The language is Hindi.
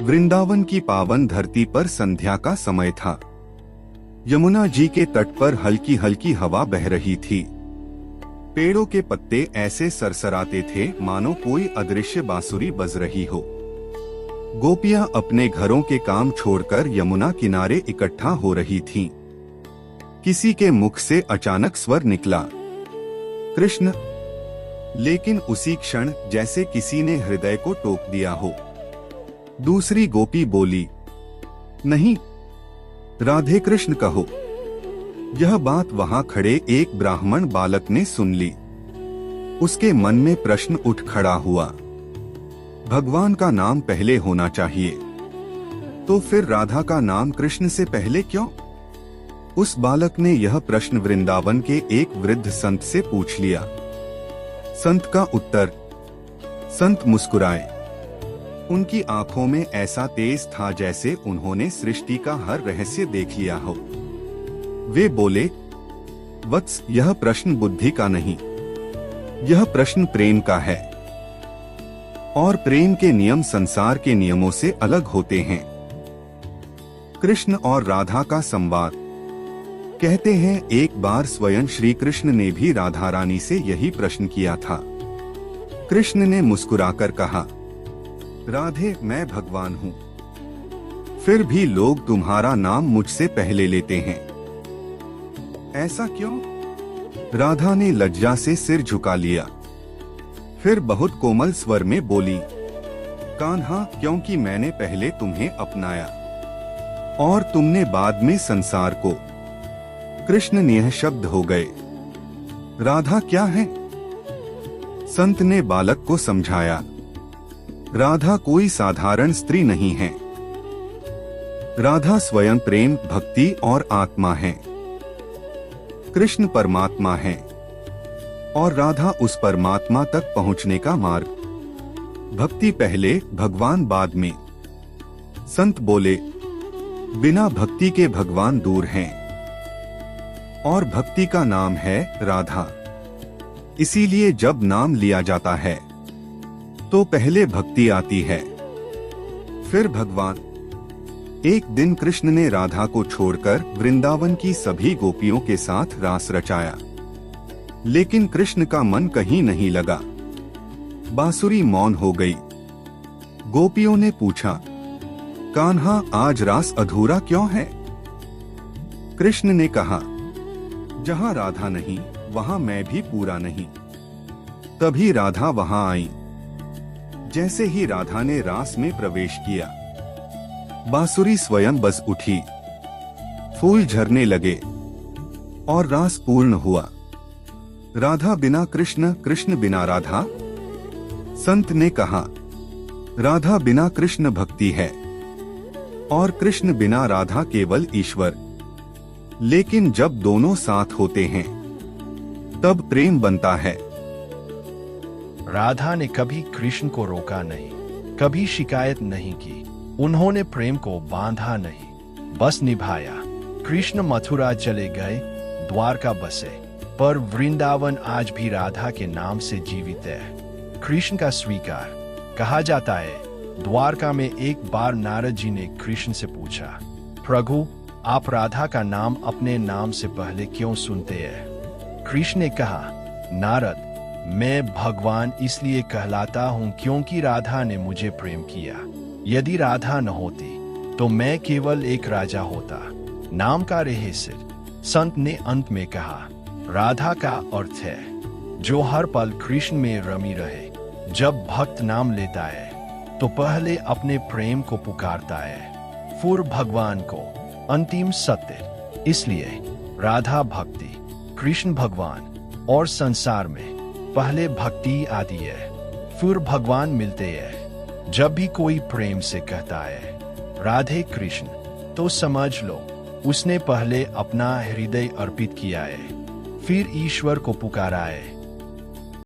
वृंदावन की पावन धरती पर संध्या का समय था। यमुना जी के तट पर हल्की हल्की हवा बह रही थी। पेड़ों के पत्ते ऐसे सरसराते थे मानो कोई अदृश्य बांसुरी बज रही हो। गोपियां अपने घरों के काम छोड़कर यमुना किनारे इकट्ठा हो रही थीं। किसी के मुख से अचानक स्वर निकला, कृष्ण। लेकिन उसी क्षण जैसे किसी ने हृदय को टोक दिया हो। दूसरी गोपी बोली, नहीं, राधे कृष्ण कहो। यह बात वहां खड़े एक ब्राह्मण बालक ने सुन ली। उसके मन में प्रश्न उठ खड़ा हुआ, भगवान का नाम पहले होना चाहिए, तो फिर राधा का नाम कृष्ण से पहले क्यों? उस बालक ने यह प्रश्न वृंदावन के एक वृद्ध संत से पूछ लिया। संत का उत्तर, संत मुस्कुराए। उनकी आंखों में ऐसा तेज था जैसे उन्होंने सृष्टि का हर रहस्य देख लिया हो। वे बोले, वत्स, यह प्रश्न बुद्धि का नहीं, यह प्रश्न प्रेम का है। और प्रेम के नियम संसार के नियमों से अलग होते हैं। कृष्ण और राधा का संवाद। कहते हैं एक बार स्वयं श्री कृष्ण ने भी राधा रानी से यही प्रश्न किया था। कृष्ण ने मुस्कुराकर कहा, राधे, मैं भगवान हूँ, फिर भी लोग तुम्हारा नाम मुझसे पहले लेते हैं, ऐसा क्यों? राधा ने लज्जा से सिर झुका लिया। फिर बहुत कोमल स्वर में बोली, कान्हा, क्योंकि मैंने पहले तुम्हें अपनाया और तुमने बाद में संसार को। कृष्ण निःशब्द हो गए। राधा क्या है? संत ने बालक को समझाया, राधा कोई साधारण स्त्री नहीं है। राधा स्वयं प्रेम, भक्ति और आत्मा है। कृष्ण परमात्मा है और राधा उस परमात्मा तक पहुंचने का मार्ग। भक्ति पहले, भगवान बाद में। संत बोले, बिना भक्ति के भगवान दूर हैं और भक्ति का नाम है राधा। इसीलिए जब नाम लिया जाता है तो पहले भक्ति आती है, फिर भगवान। एक दिन कृष्ण ने राधा को छोड़कर वृंदावन की सभी गोपियों के साथ रास रचाया, लेकिन कृष्ण का मन कहीं नहीं लगा। बांसुरी मौन हो गई। गोपियों ने पूछा, कान्हा, आज रास अधूरा क्यों है? कृष्ण ने कहा, जहां राधा नहीं वहां मैं भी पूरा नहीं। तभी राधा वहां आई। जैसे ही राधा ने रास में प्रवेश किया, बांसुरी स्वयं बज उठी, फूल झरने लगे और रास पूर्ण हुआ। राधा बिना कृष्ण, कृष्ण बिना राधा। संत ने कहा, राधा बिना कृष्ण भक्ति है और कृष्ण बिना राधा केवल ईश्वर। लेकिन जब दोनों साथ होते हैं तब प्रेम बनता है। राधा ने कभी कृष्ण को रोका नहीं, कभी शिकायत नहीं की। उन्होंने प्रेम को बांधा नहीं, बस निभाया। कृष्ण मथुरा चले गए, द्वारका बसे, पर वृंदावन आज भी राधा के नाम से जीवित है। कृष्ण का स्वीकार। कहा जाता है, द्वारका में एक बार नारद जी ने कृष्ण से पूछा, प्रभु, आप राधा का नाम अपने नाम से पहले क्यों सुनते हैं? कृष्ण ने कहा, नारद, मैं भगवान इसलिए कहलाता हूँ क्योंकि राधा ने मुझे प्रेम किया। यदि राधा न होती तो मैं केवल एक राजा होता। नाम का रहस्य। संत ने अंत में कहा, राधा का अर्थ है जो हर पल कृष्ण में रमी रहे। जब भक्त नाम लेता है तो पहले अपने प्रेम को पुकारता है, फिर भगवान को, अंतिम सत्य। इसलिए राधा भक्ति, कृष्ण भगवान और संसार में पहले भक्ति आती है, फिर भगवान मिलते हैं। जब भी कोई प्रेम से कहता है राधे कृष्ण, तो समझ लो उसने पहले अपना हृदय अर्पित किया है, फिर ईश्वर को पुकारा है।